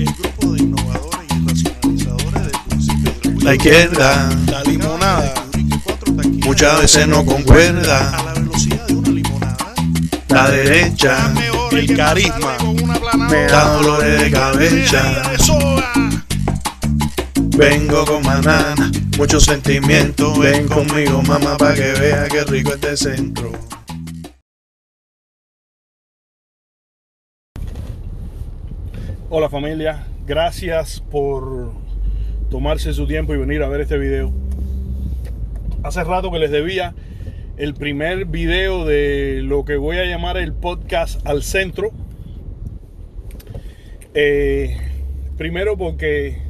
grupo de innovadores y racionalizadores del municipio de Ruiz. La izquierda, la limonada, muchas veces no concuerda. a la velocidad de una limonada. La derecha, El carisma, me da dolores de cabeza. Vengo con banana, mucho sentimiento. Ven conmigo, mamá, para que vea qué rico este centro. Hola familia, gracias por tomarse su tiempo y venir a ver este video. Hace rato que les debía el primer video de lo que voy a llamar el podcast al centro. Primero porque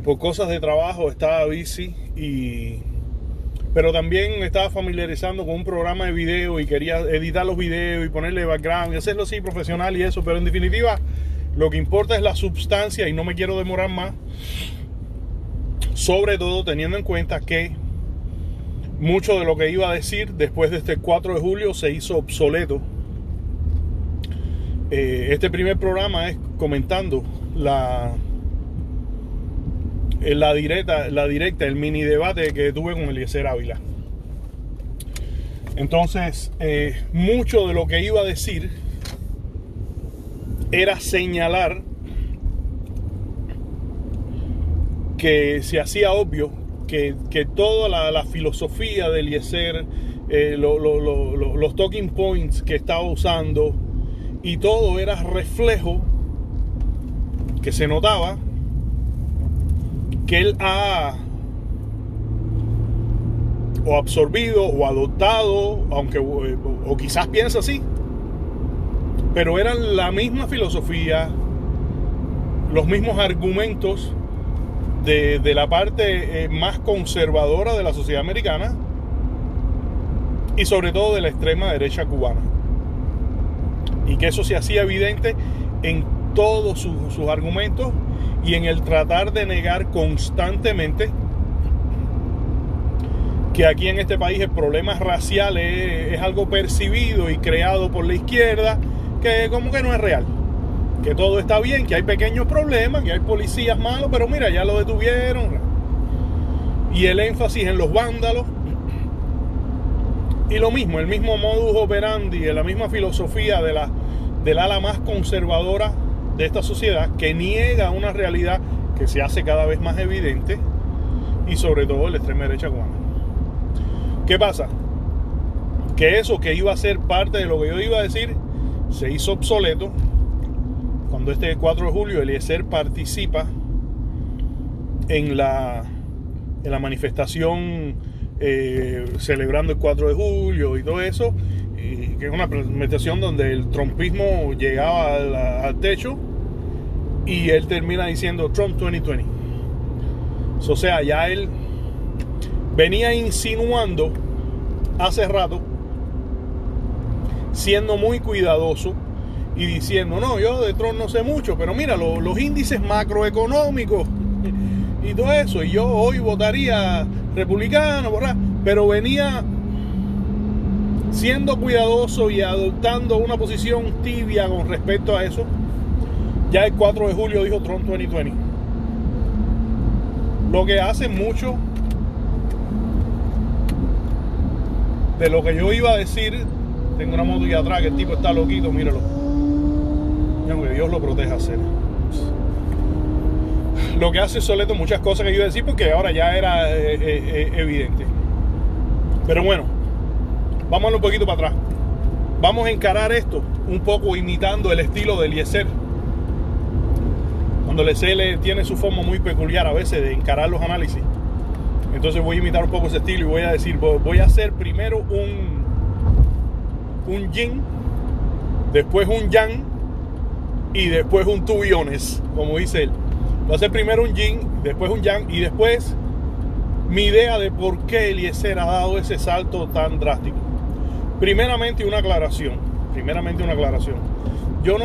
por cosas de trabajo estaba busy, pero también me estaba familiarizando con un programa de video y quería editar los videos y ponerle background y hacerlo así profesional y eso, pero en definitiva lo que importa es la substancia y no me quiero demorar más, sobre todo teniendo en cuenta que mucho de lo que iba a decir después de este 4 de julio se hizo obsoleto. Este primer programa es comentando la directa, el mini debate que tuve con Eliezer Ávila. Entonces, mucho de lo que iba a decir era señalar que se hacía obvio que toda la filosofía de Eliezer, los talking points que estaba usando y todo era reflejo que se notaba que él ha o absorbido o adoptado, aunque o quizás piensa así, pero eran la misma filosofía, los mismos argumentos de la parte más conservadora de la sociedad americana y sobre todo de la extrema derecha cubana, y que eso se hacía evidente en todos sus argumentos y en el tratar de negar constantemente que aquí en este país el problema racial es algo percibido y creado por la izquierda, que como que no es real, que todo está bien, que hay pequeños problemas, que hay policías malos, pero mira, ya lo detuvieron. Y el énfasis en los vándalos y lo mismo, el mismo modus operandi, la misma filosofía del ala más conservadora de esta sociedad, que niega una realidad que se hace cada vez más evidente, y sobre todo la extrema derecha cubana. ¿Qué pasa? Que eso que iba a ser parte de lo que yo iba a decir se hizo obsoleto cuando este 4 de julio Eliezer participa en la manifestación celebrando el 4 de julio y todo eso, que es una manifestación donde el trumpismo llegaba al techo, y él termina diciendo Trump 2020. O sea, ya él venía insinuando hace rato, siendo muy cuidadoso y diciendo, no, yo de Trump no sé mucho, pero mira, los índices macroeconómicos y todo eso, y yo hoy votaría republicano, ¿verdad? Pero venía siendo cuidadoso y adoptando una posición tibia con respecto a eso. Ya el 4 de julio dijo Trump 2020. Lo que hace mucho de lo que yo iba a decir. Tengo una moto ahí atrás que el tipo está loquito, míralo. Que Dios lo proteja, hacer. Lo que hace Soleto muchas cosas que yo iba a decir porque ahora ya era evidente. Pero bueno, vámonos un poquito para atrás. Vamos a encarar esto un poco imitando el estilo de Eliezer. Cuando Eliezer tiene su forma muy peculiar a veces de encarar los análisis. Entonces voy a imitar un poco ese estilo y voy a decir, voy a hacer primero un yin, después un yang y después un to be honest, como dice él. Voy a hacer primero un yin, después un yang y después mi idea de por qué Eliezer ha dado ese salto tan drástico. Primeramente una aclaración. Yo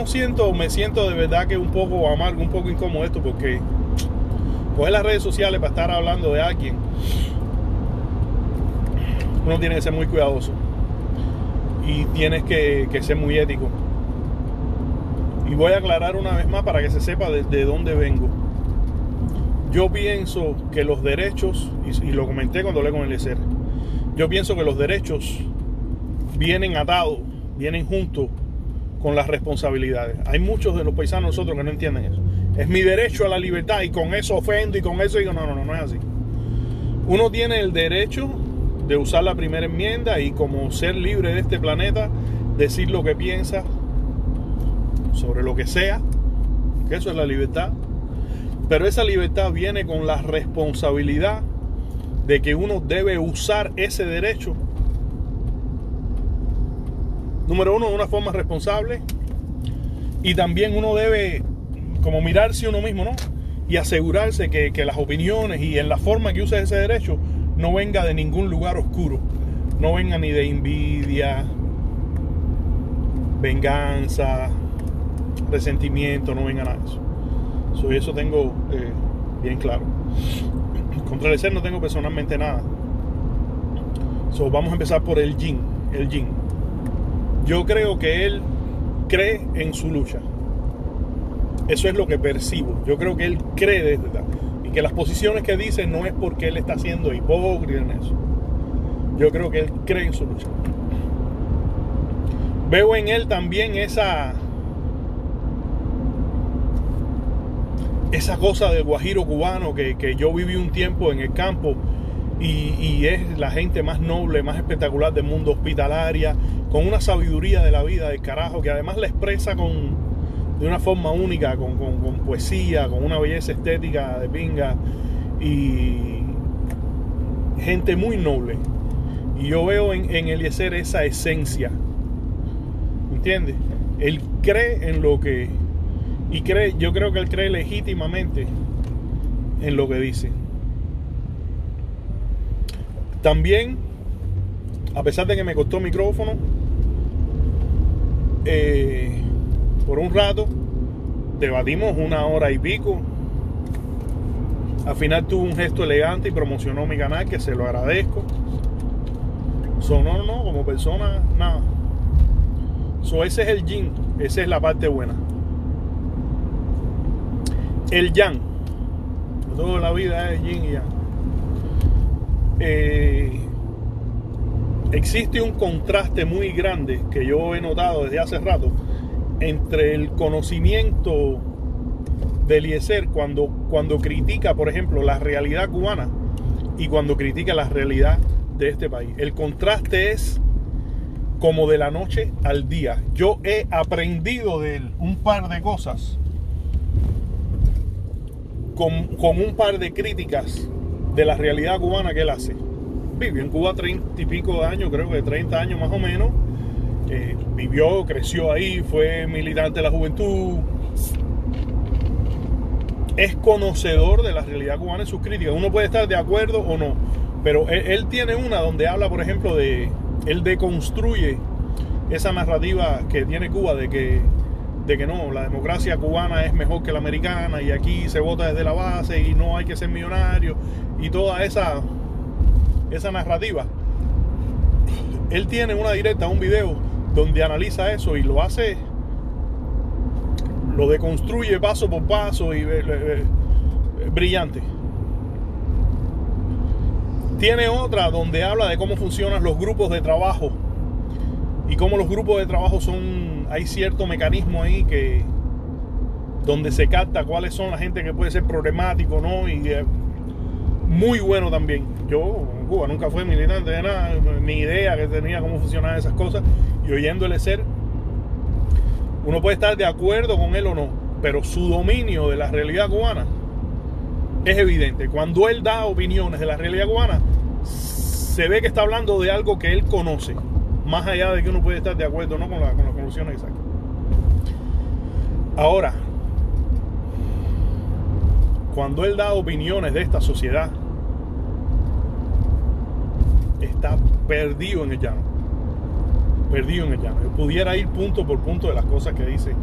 me siento de verdad que un poco amargo, un poco incómodo esto, porque coger las redes sociales para estar hablando de alguien, uno tiene que ser muy cuidadoso y tienes que ser muy ético. Y voy a aclarar una vez más para que se sepa de dónde vengo. Yo pienso que los derechos, y lo comenté cuando hablé con Eliezer, yo pienso que los derechos vienen atados, vienen juntos con las responsabilidades. Hay muchos de los paisanos nosotros que no entienden eso. Es mi derecho a la libertad y con eso ofendo y con eso digo, no es así. Uno tiene el derecho de usar la primera enmienda y como ser libre de este planeta, decir lo que piensa sobre lo que sea, que eso es la libertad. Pero esa libertad viene con la responsabilidad de que uno debe usar ese derecho, número uno, de una forma responsable, y también uno debe como mirarse uno mismo, ¿no? Y asegurarse que las opiniones y en la forma que use ese derecho no venga de ningún lugar oscuro, no venga ni de envidia, venganza, resentimiento, no venga nada de eso. Eso tengo bien claro. Contra el ser no tengo personalmente nada. Vamos a empezar por el yin. Yo creo que él cree en su lucha. Eso es lo que percibo. Yo creo que él cree de verdad. Y que las posiciones que dice no es porque él está siendo hipócrita en eso. Yo creo que él cree en su lucha. Veo en él también esa cosa del guajiro cubano que yo viví un tiempo en el campo y es la gente más noble, más espectacular del mundo, hospitalaria, con una sabiduría de la vida del carajo, que además la expresa de una forma única, con poesía, con una belleza estética de pinga, y gente muy noble. Y yo veo en Eliezer esa esencia, ¿entiendes? Él cree en lo que... Y yo creo que él cree legítimamente en lo que dice. También, a pesar de que me costó micrófono, por un rato, debatimos 1 hora y pico. Al final tuvo un gesto elegante y promocionó mi canal, que se lo agradezco. No, como persona, nada. Ese es el yin, esa es la parte buena. El yang, toda la vida es yin y yang. Existe un contraste muy grande que yo he notado desde hace rato entre el conocimiento de Eliezer cuando critica, por ejemplo, la realidad cubana y cuando critica la realidad de este país. El contraste es como de la noche al día. Yo he aprendido de él un par de cosas con un par de críticas de la realidad cubana que él hace. Vivió en Cuba 30 y pico de años, creo que 30 años más o menos. Vivió, creció ahí, fue militante de la juventud. Es conocedor de la realidad cubana en sus críticas. Uno puede estar de acuerdo o no, pero él tiene una donde habla, por ejemplo, él deconstruye esa narrativa que tiene Cuba de que no, la democracia cubana es mejor que la americana y aquí se vota desde la base y no hay que ser millonario y toda esa narrativa. Él tiene una directa, un video donde analiza eso y lo hace, lo deconstruye paso por paso y brillante. Tiene otra donde habla de cómo funcionan los grupos de trabajo y cómo los grupos de trabajo hay cierto mecanismo ahí donde se capta cuáles son la gente que puede ser problemático, ¿no? Y muy bueno también. Yo en Cuba nunca fui militante de nada, ni idea que tenía cómo funcionaban esas cosas, y oyéndole ser, uno puede estar de acuerdo con él o no, pero su dominio de la realidad cubana es evidente. Cuando él da opiniones de la realidad cubana, se ve que está hablando de algo que él conoce, más allá de que uno puede estar de acuerdo o no con las conclusiones que saca. Ahora, cuando él da opiniones de esta sociedad, está perdido en el llano. Perdido en el llano. Yo pudiera ir punto por punto de las cosas que dice,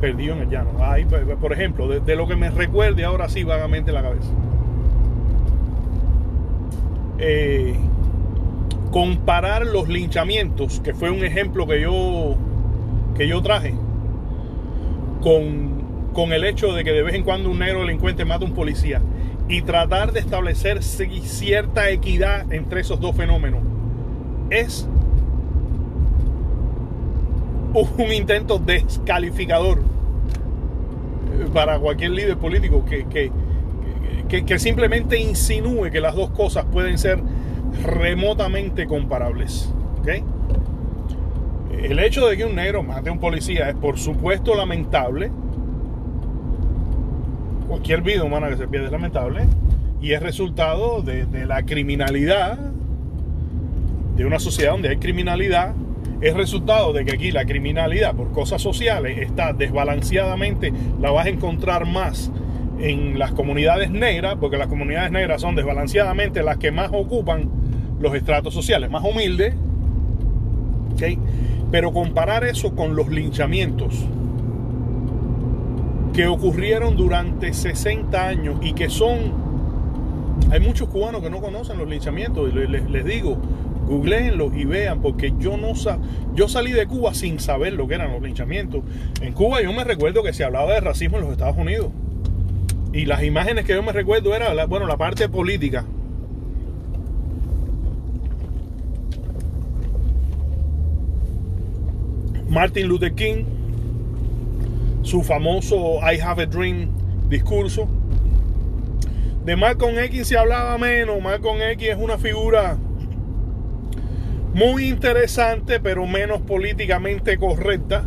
perdido en el llano. Ahí, por ejemplo, de lo que me recuerde ahora sí vagamente la cabeza. Comparar los linchamientos, que fue un ejemplo que yo traje. con el hecho de que de vez en cuando un negro delincuente mata a un policía y tratar de establecer cierta equidad entre esos dos fenómenos es un intento descalificador para cualquier líder político que simplemente insinúe que las dos cosas pueden ser remotamente comparables. ¿Okay? El hecho de que un negro mate a un policía es por supuesto lamentable. Cualquier vida humana que se pierde es lamentable y es resultado de la criminalidad, de una sociedad donde hay criminalidad. Es resultado de que aquí la criminalidad por cosas sociales está desbalanceadamente, la vas a encontrar más en las comunidades negras, porque las comunidades negras son desbalanceadamente las que más ocupan los estratos sociales más humildes. ¿Okay? Pero comparar eso con los linchamientos que ocurrieron durante 60 años y que hay muchos cubanos que no conocen los linchamientos, y les digo, googleenlos y vean, porque yo salí de Cuba sin saber lo que eran los linchamientos. En Cuba yo me recuerdo que se hablaba de racismo en los Estados Unidos, y las imágenes que yo me recuerdo era la parte política. Martin Luther King, su famoso I Have a Dream discurso. De Malcolm X se hablaba menos. Malcolm X es una figura muy interesante, pero menos políticamente correcta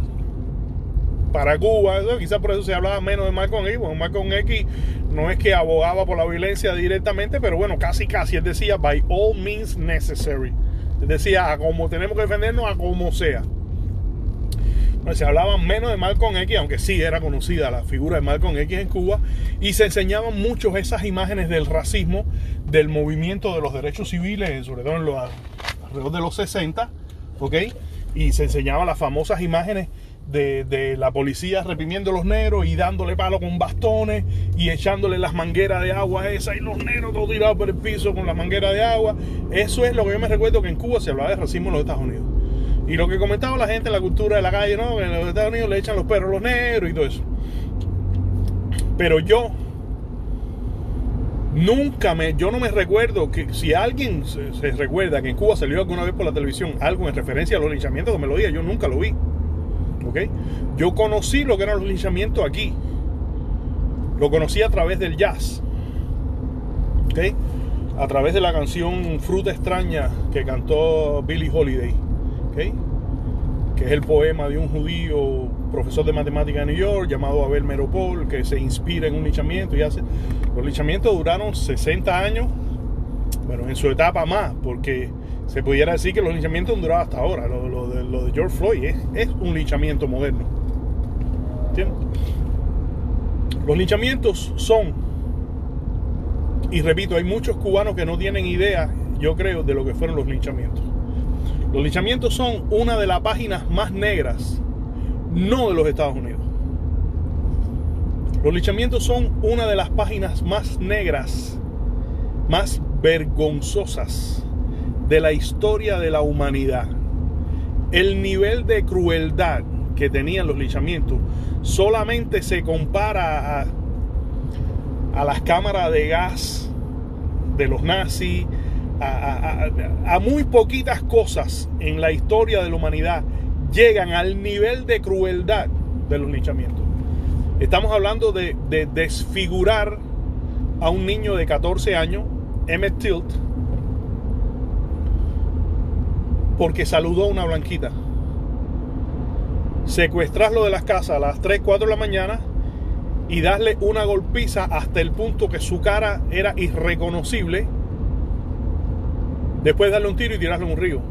para Cuba. Quizás por eso se hablaba menos de Malcolm X. Bueno, Malcolm X no es que abogaba por la violencia directamente, pero bueno, casi. Él decía, by all means necessary. Él decía, a como tenemos que defendernos, a como sea. Se hablaba menos de Malcolm X, aunque sí era conocida la figura de Malcolm X en Cuba, y se enseñaban mucho esas imágenes del racismo, del movimiento de los derechos civiles, sobre todo alrededor de los 60, ¿ok? Y se enseñaban las famosas imágenes de la policía reprimiendo a los negros y dándole palo con bastones y echándole las mangueras de agua esas, y los negros todos tirados por el piso con las mangueras de agua. Eso es lo que yo me recuerdo, que en Cuba se hablaba de racismo en los Estados Unidos. Y lo que comentaba la gente en la cultura de la calle, ¿no? Que en los Estados Unidos le echan los perros a los negros y todo eso. Pero yo no me recuerdo que si alguien se recuerda que en Cuba salió alguna vez por la televisión algo en referencia a los linchamientos, que me lo diga. Yo nunca lo vi. ¿Ok? Yo conocí lo que eran los linchamientos aquí. Lo conocí a través del jazz. ¿Ok? A través de la canción Fruta Extraña que cantó Billie Holiday. ¿Okay? Que es el poema de un judío profesor de matemáticas en New York llamado Abel Meropol, que se inspira en un linchamiento y hace. Los linchamientos duraron 60 años, bueno, en su etapa más, porque se pudiera decir que los linchamientos han durado hasta ahora. Lo de George Floyd es un linchamiento moderno. ¿Entiendes? Los linchamientos son, y repito, hay muchos cubanos que no tienen idea, yo creo, de lo que fueron los linchamientos. Los linchamientos son una de las páginas más negras, no de los Estados Unidos. Los linchamientos son una de las páginas más negras, más vergonzosas de la historia de la humanidad. El nivel de crueldad que tenían los linchamientos solamente se compara a las cámaras de gas de los nazis, a muy poquitas cosas en la historia de la humanidad llegan al nivel de crueldad de los linchamientos. Estamos hablando de desfigurar a un niño de 14 años, Emmett Till, porque saludó a una blanquita. Secuestrarlo de las casas a las 3, 4 de la mañana y darle una golpiza hasta el punto que su cara era irreconocible. Después darle un tiro y tirarlo en un río.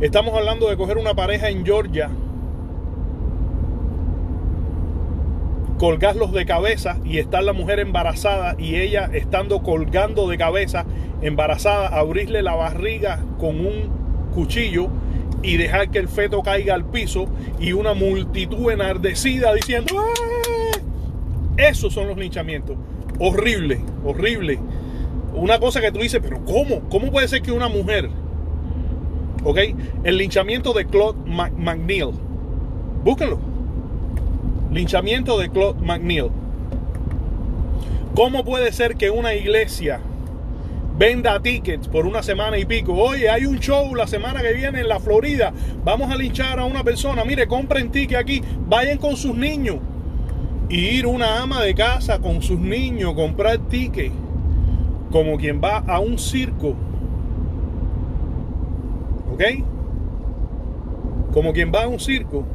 Estamos hablando de coger una pareja en Georgia, colgarlos de cabeza y estar la mujer embarazada y ella estando colgando de cabeza, embarazada, abrirle la barriga con un cuchillo y dejar que el feto caiga al piso y una multitud enardecida diciendo ¡ah! Esos son los linchamientos. Horrible, horrible. Una cosa que tú dices, pero ¿cómo puede ser que una mujer, ok? El linchamiento de Claude McNeil, búsquenlo. Linchamiento de Claude McNeil. ¿Cómo puede ser que una iglesia venda tickets por una semana y pico? Oye, hay un show la semana que viene en la Florida, vamos a linchar a una persona, mire, compren ticket aquí, vayan con sus niños. Y ir una ama de casa con sus niños, comprar ticket, como quien va a un circo. ¿Ok? Como quien va a un circo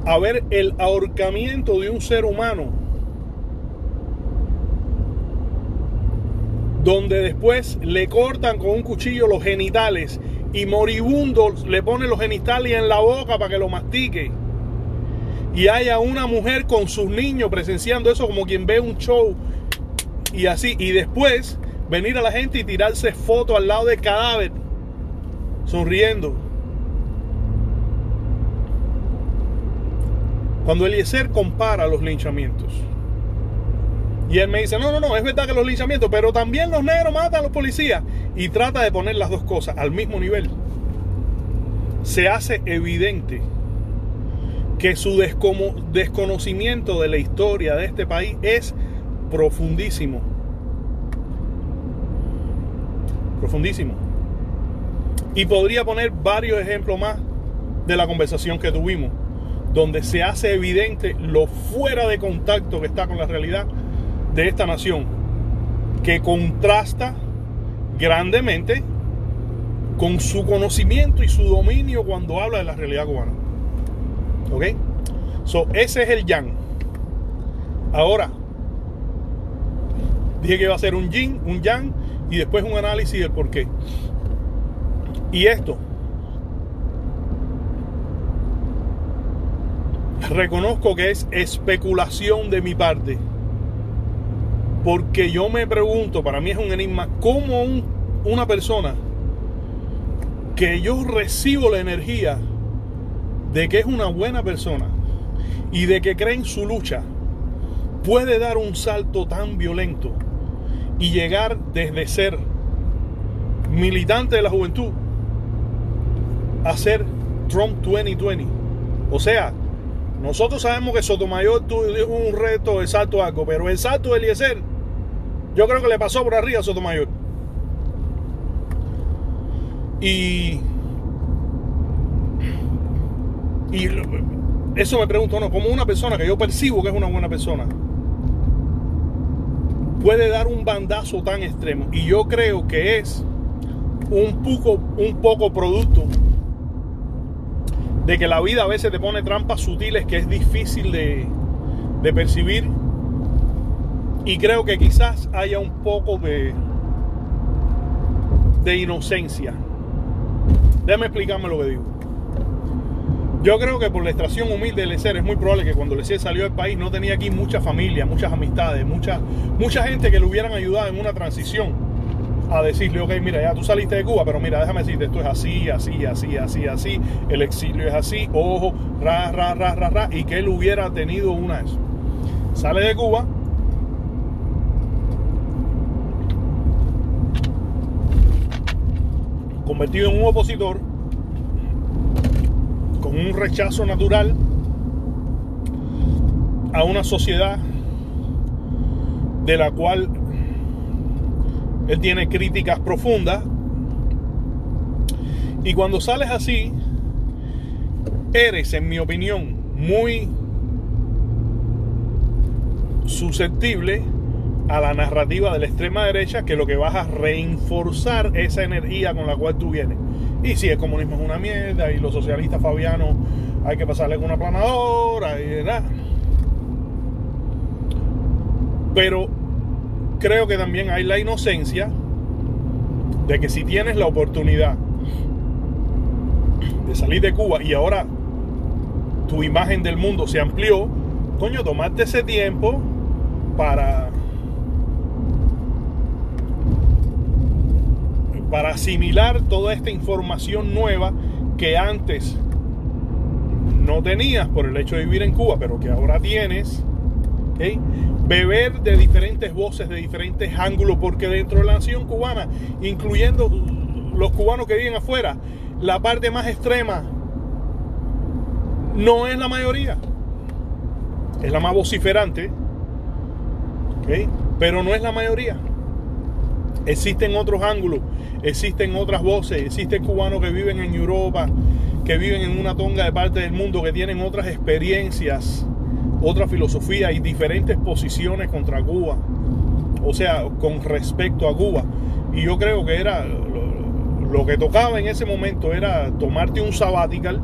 a ver el ahorcamiento de un ser humano, donde después le cortan con un cuchillo los genitales y moribundo le ponen los genitales en la boca para que lo mastique, y haya una mujer con sus niños presenciando eso como quien ve un show, y así, y después venir a la gente y tirarse fotos al lado del cadáver sonriendo. Cuando Eliezer compara los linchamientos, y él me dice, no, es verdad que los linchamientos, pero también los negros matan a los policías, y trata de poner las dos cosas al mismo nivel, se hace evidente que su desconocimiento de la historia de este país es profundísimo. Profundísimo. Y podría poner varios ejemplos más de la conversación que tuvimos, donde se hace evidente lo fuera de contacto que está con la realidad de esta nación, que contrasta grandemente con su conocimiento y su dominio cuando habla de la realidad cubana. ¿Ok? So, ese es el yang. Ahora, dije que iba a ser un yin, un yang, y después un análisis del por qué. Y esto, reconozco que es especulación de mi parte, porque yo me pregunto, para mí es un enigma, cómo una persona que yo recibo la energía de que es una buena persona y de que cree en su lucha, puede dar un salto tan violento y llegar desde ser militante de la juventud a ser Trump 2020. O sea, nosotros sabemos que Sotomayor tuvo un reto de salto algo, pero el salto de Eliezer, yo creo que le pasó por arriba a Sotomayor. Y eso me pregunto, ¿no? Como una persona que yo percibo que es una buena persona puede dar un bandazo tan extremo. Y yo creo que es un poco producto de que la vida a veces te pone trampas sutiles que es difícil de percibir. Y creo que quizás haya un poco de inocencia. Déjame explicarme lo que digo. Yo creo que por la extracción humilde de Eliezer es muy probable que cuando Eliezer salió del país no tenía aquí mucha familia, muchas amistades, mucha gente que le hubieran ayudado en una transición a decirle, ok, mira, ya tú saliste de Cuba, pero mira, déjame decirte, esto es así, el exilio es así, ojo, y que él hubiera tenido una de eso. Sale de Cuba, convertido en un opositor, con un rechazo natural a una sociedad de la cual él tiene críticas profundas. Y cuando sales así, eres, en mi opinión, muy susceptible a la narrativa de la extrema derecha, que lo que vas a reforzar esa energía con la cual tú vienes. Y si el comunismo es una mierda y los socialistas fabianos hay que pasarle con una planadora y nada. Pero creo que también hay la inocencia de que si tienes la oportunidad de salir de Cuba y ahora tu imagen del mundo se amplió, coño, tomarte ese tiempo para asimilar toda esta información nueva que antes no tenías por el hecho de vivir en Cuba, pero que ahora tienes. ¿Okay? Beber de diferentes voces, de diferentes ángulos, porque dentro de la nación cubana, incluyendo los cubanos que viven afuera, la parte más extrema no es la mayoría. es la más vociferante, ¿okay? Pero no es la mayoría. Existen otros ángulos, existen otras voces, existen cubanos que viven en Europa, que viven en una tonga de parte del mundo, que tienen otras experiencias, otra filosofía y diferentes posiciones contra Cuba, o sea, con respecto a Cuba. Y yo creo que era lo que tocaba en ese momento era tomarte un sabbatical,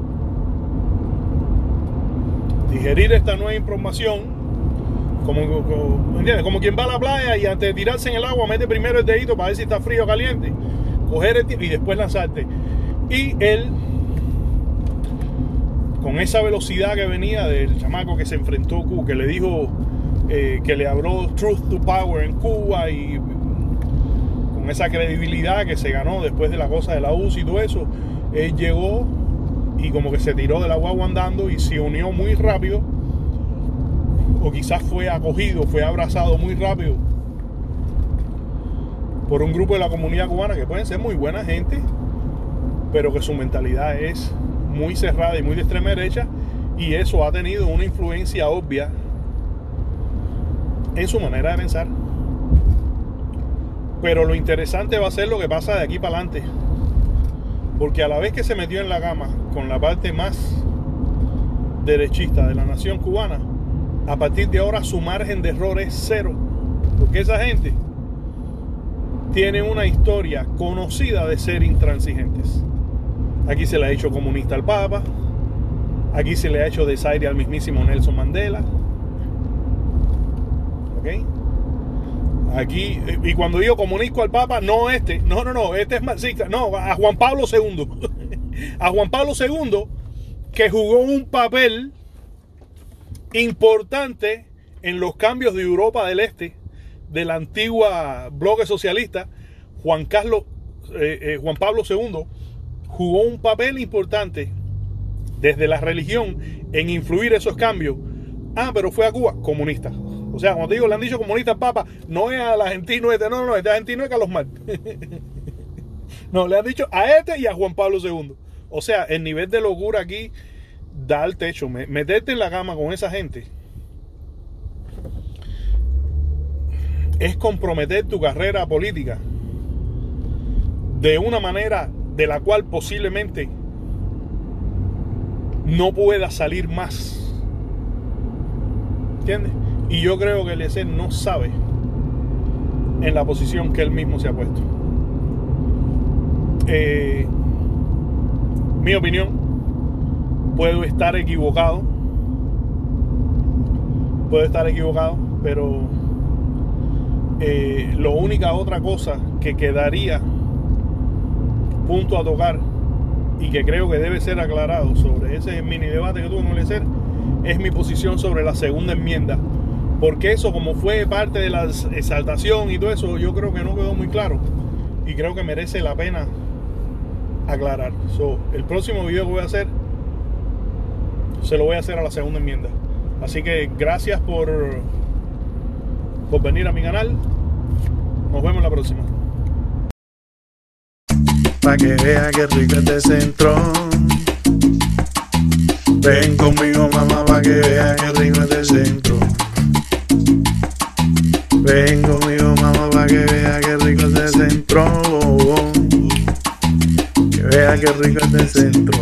digerir esta nueva información, ¿entiendes? Como quien va a la playa y antes de tirarse en el agua mete primero el dedito para ver si está frío o caliente, coger el tiempo y después lanzarte. Y él, con esa velocidad que venía del chamaco que se enfrentó a Cuba, que le dijo, que le habló Truth to Power en Cuba, y con esa credibilidad que se ganó después de la cosa de la UCI y todo eso, él llegó y como que se tiró de la guagua andando y se unió muy rápido, o quizás fue acogido, fue abrazado muy rápido por un grupo de la comunidad cubana que pueden ser muy buena gente, pero que su mentalidad es muy cerrada y muy de extrema derecha, y eso ha tenido una influencia obvia en su manera de pensar. Pero lo interesante va a ser lo que pasa de aquí para adelante, porque a la vez que se metió en la cama con la parte más derechista de la nación cubana, a partir de ahora su margen de error es cero, porque esa gente tiene una historia conocida de ser intransigentes. Aquí se le ha hecho comunista al Papa, aquí se le ha hecho desaire al mismísimo Nelson Mandela, ¿ok? Aquí, y cuando digo comunico al Papa, no este es marxista, no, a Juan Pablo II, a Juan Pablo II, que jugó un papel importante en los cambios de Europa del Este, de la antigua bloque socialista. Juan Pablo II jugó un papel importante desde la religión en influir esos cambios. Pero fue a Cuba, comunista. O sea, cuando te digo, le han dicho comunista al Papa, no es al argentino este, no, este argentino es Carlos Marx. No, le han dicho a este y a Juan Pablo II. O sea, el nivel de locura aquí da al techo. Meterte en la cama con esa gente es comprometer tu carrera política de una manera de la cual posiblemente no pueda salir más. ¿Entiendes? Y yo creo que Eliezer no sabe en la posición que él mismo se ha puesto. Mi opinión, puedo estar equivocado, pero la única otra cosa que quedaría punto a tocar y que creo que debe ser aclarado sobre ese mini debate que tuve con Eliezer es mi posición sobre la segunda enmienda, porque eso, como fue parte de la exaltación y todo eso, yo creo que no quedó muy claro y creo que merece la pena aclarar. El próximo video que voy a hacer se lo voy a hacer a la segunda enmienda. Así que gracias por venir a mi canal. Nos vemos la próxima. Pa' que vea que rico este centro. Ven conmigo, mamá, pa' que vea que rico este centro. Ven conmigo, mamá, pa' que vea que rico este centro. Que vea que rico este centro.